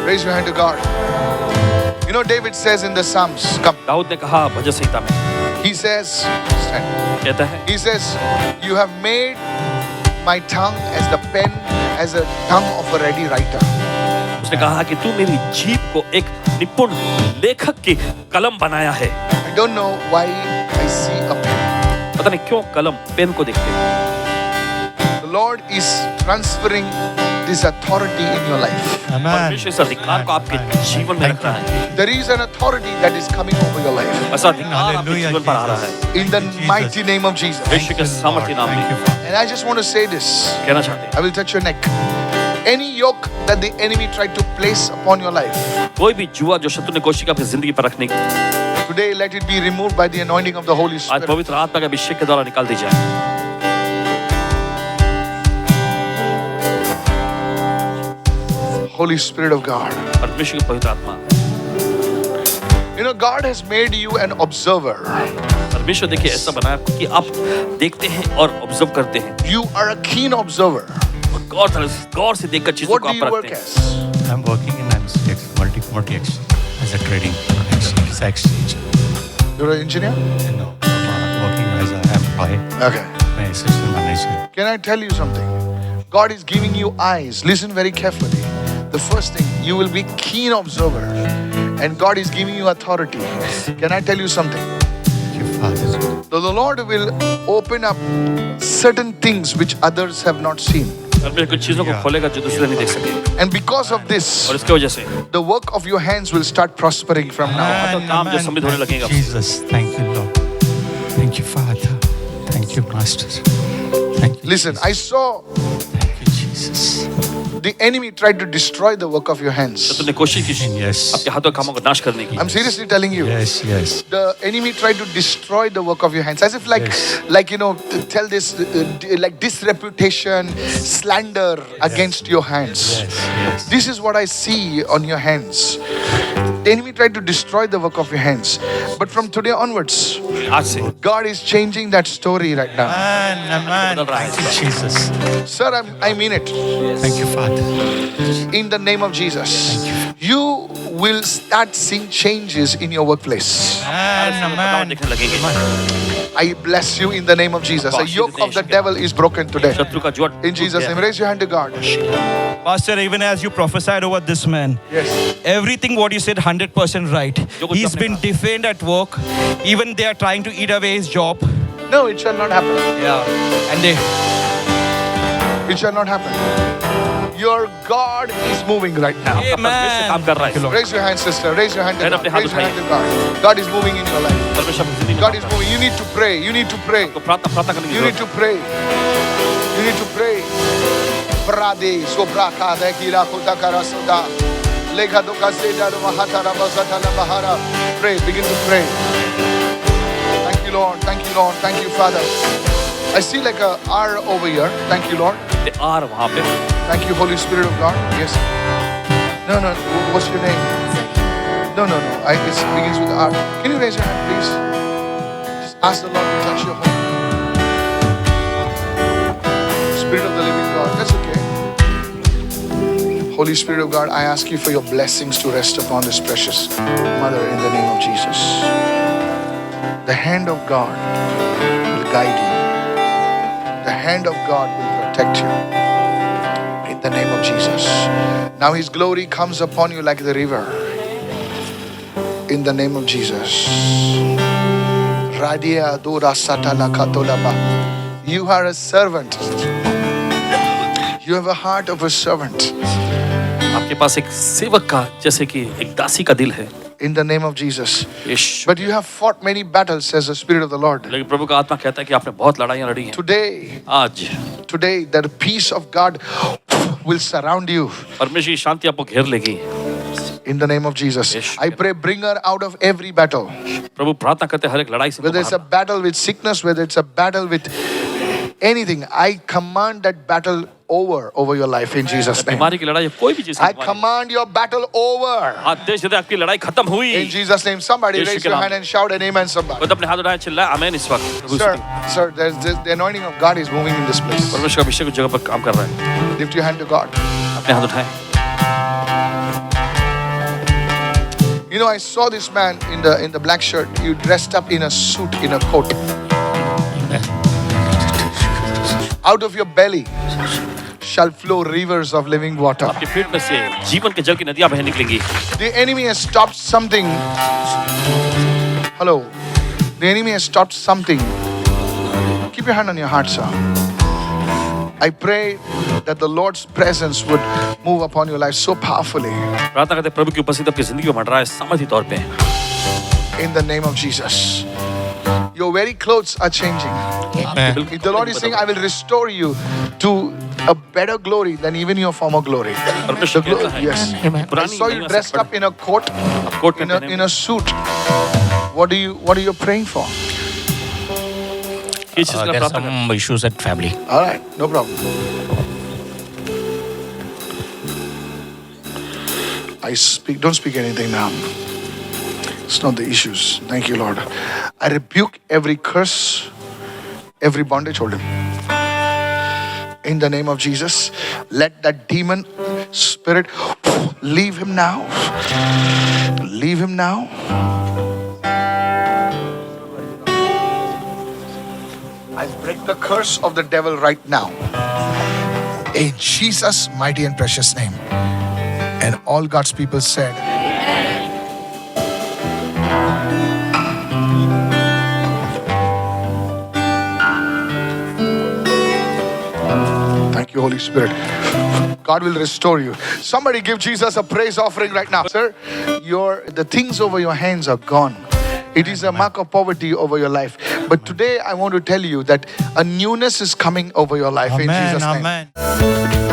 Raise your hand to God. You know, David says in the Psalms, come. Dawood ने कहा भजन संहिता में, He says, stand. कहता है, He says, you have made my tongue as the pen, as a tongue of a ready writer. उसने कहा कि तू मेरी जीभ को एक निपुण लेखक की कलम बनाया है। I don't know why I see a pen. पता नहीं क्यों कलम पेन को देखते हैं। The Lord is transferring this authority in your life. परमेश्वर इस अधिकार को आपके जीवन में रख रहा है। There is an authority that is coming over your life. ऐसा अधिकार आपके जीवन पर आ रहा है। In the mighty name of Jesus. यीशु के सामर्थ्य नाम में And I just want to say this. कहना चाहते हैं, I will touch your neck. Any yoke that the enemy tried to place upon your life, कोई भी जुआ जो शत्रु ने कोशिश की अपनी जिंदगी पर रखने की, today let it be removed by the anointing of the Holy आज Spirit. पवित्र आत्मा के अभिषेक के द्वारा निकाल दी जाए। Holy Spirit of God. परमेश्वर की पवित्र आत्मा, You know, God has made you an observer. परमेश्वर देखिए ऐसा बनाया कि आप देखते हैं और ऑब्जर्व करते हैं You are a keen observer. और गौर से देखकर चीजों What को do आप you work रखते हैं। as? I'm working in multi exchange as a trading exchange. You're an engineer? No, I'm working as an employee. Okay. My assistant manager. Can I tell you something? God is giving you eyes. Listen very carefully. The first thing, you will be keen observer. And God is giving you authority. Can I tell you something? Thank you, Father. So the Lord will open up certain things which others have not seen. परमेश्वर कुछ चीजों को खोलेगा जो दूसरे नहीं देख सके, And because of this, और इसके वजह से the work of your hands will start prospering from now on. तो काम जो समृद्ध होने लगेगा। Jesus, thank you, Lord. Thank you, Father. Thank you, Master. Thank you. Listen, I saw Thank you, Jesus. the enemy tried to destroy the work of your hands. शत्रु ने कोशिश की Yes. आपके हाथों के कामों को नाश करने की। I'm seriously telling you. Yes, yes. The enemy tried to destroy the work of your hands, as if like you know, tell this like disreputation, slander against your hands. Yes, yes. This is what I see on your hands. The enemy tried to destroy the work of your hands, but from today onwards, आज से God is changing that story right now. Amen. Thank you, Jesus. Sir, I mean it. Thank you, Father. In the name of Jesus, you will start seeing changes in your workplace. Amen. देखने लगेंगे। I bless you in the name of Jesus. The yoke of the devil is broken today. शत्रु का जुआ In Jesus' name, raise your hand to God. Pastor, even as you prophesied over this man, Yes. everything what you said 100% right. He's been defamed at work. Even they are trying to eat away his job. No, it shall not happen. Yeah. And they, It shall not happen. Your God is moving right now. परमेश्वर काम कर रहा है। Raise your hand, sister. Raise your hand to God. God. Raise your hand to God. God is moving in your life. परमेश्वर अपनी जिंदगी में God is moving. You need to pray. You need to pray. तो प्रार्थना करने की You need जरूरत to pray. You need to pray. Prade sobraka de kila kota karasoda. Lega doka seda do mahatara basata la bahara. Pray. Begin to pray. Thank you, Lord. Thank you, Lord. Thank you, Father. I see like a R over here. Thank you, Lord. है। Are वहाँ पे Thank you, Holy Spirit of God. Yes. No. What's your name? No. It begins with R. Can you raise your hand, please? Just ask the Lord to touch your home. Spirit of the living God. That's okay. Holy Spirit of God, I ask you for your blessings to rest upon this precious mother in the name of Jesus. The hand of God will guide you. The hand of God will protect you. In the name of Jesus. Now His glory comes upon you like the river. In the name of Jesus. Radia dura satala katolaba. You are a servant. You have a heart of a servant. आपके पास एक सेवक का जैसे कि एक दासी का दिल है। In the name of Jesus. Yeshu. But you have fought many battles, says the Spirit of the Lord. लेकिन प्रभु का आत्मा कहता है कि आपने बहुत लड़ाइयाँ लड़ी हैं। Today, आज the peace of God will surround you. परमेश्वर की शांति आपको घेर लेगी। In the name of Jesus. Yes. I pray, bring her out of every battle. प्रभु प्रार्थना करते हैं हर एक लड़ाई से Whether it's a battle with sickness, whether it's a battle with anything, I command that battle over your life in Jesus' name. बीमारी की लड़ाई कोई भी चीज I command your battle over. आदेश देते आपकी लड़ाई खत्म हुई। In Jesus' name, somebody Yeshu raise के your नाम hand and shout an amen, somebody. खुद अपने हाथ उठाए चिल्लाए आमीन इस वक्त। प्रभु Sir, the anointing of God is moving in this place. परमेश्वर का अभिषेक उस जगह पर काम कर रहा है। Lift your hand to God. अपने हाथ उठाए। You know, I saw this man in the black shirt. You dressed up in a suit, in a coat. Out of your belly shall flow rivers of living water. आपके पेट में से जीवन के जल की नदियां बह निकलेंगी. The enemy has stopped something. Hello. The enemy has stopped something. Keep your hand on your heart, sir. I pray that the Lord's presence would move upon your life so powerfully. प्रार्थना करते हैं प्रभु की उपस्थिति आपकी जिंदगी में मंडरा रहा है सामर्थी तौर पे. In the name of Jesus. Your very clothes are changing. The Lord is saying, I will restore you to a better glory than even your former glory. परमेश्वर कहता है. Yes. I saw you dressed up in a coat, coat में in a suit. What are you praying for? किस चीज का There's प्रार्थना करते some issues at family. All right, no problem. Don't speak anything now. It's not the issues. Thank you, Lord. I rebuke every curse, every bondage. Hold him. In the name of Jesus, let that demon spirit leave him now. Leave him now. I break the curse of the devil right now. In Jesus' mighty and precious name. And all God's people said, thank you, Holy Spirit. God will restore you. Somebody give Jesus a praise offering right now. Sir, the things over your hands are gone. It is a mark of poverty over your life. But today I want to tell you that a newness is coming over your life in Jesus' name. Amen.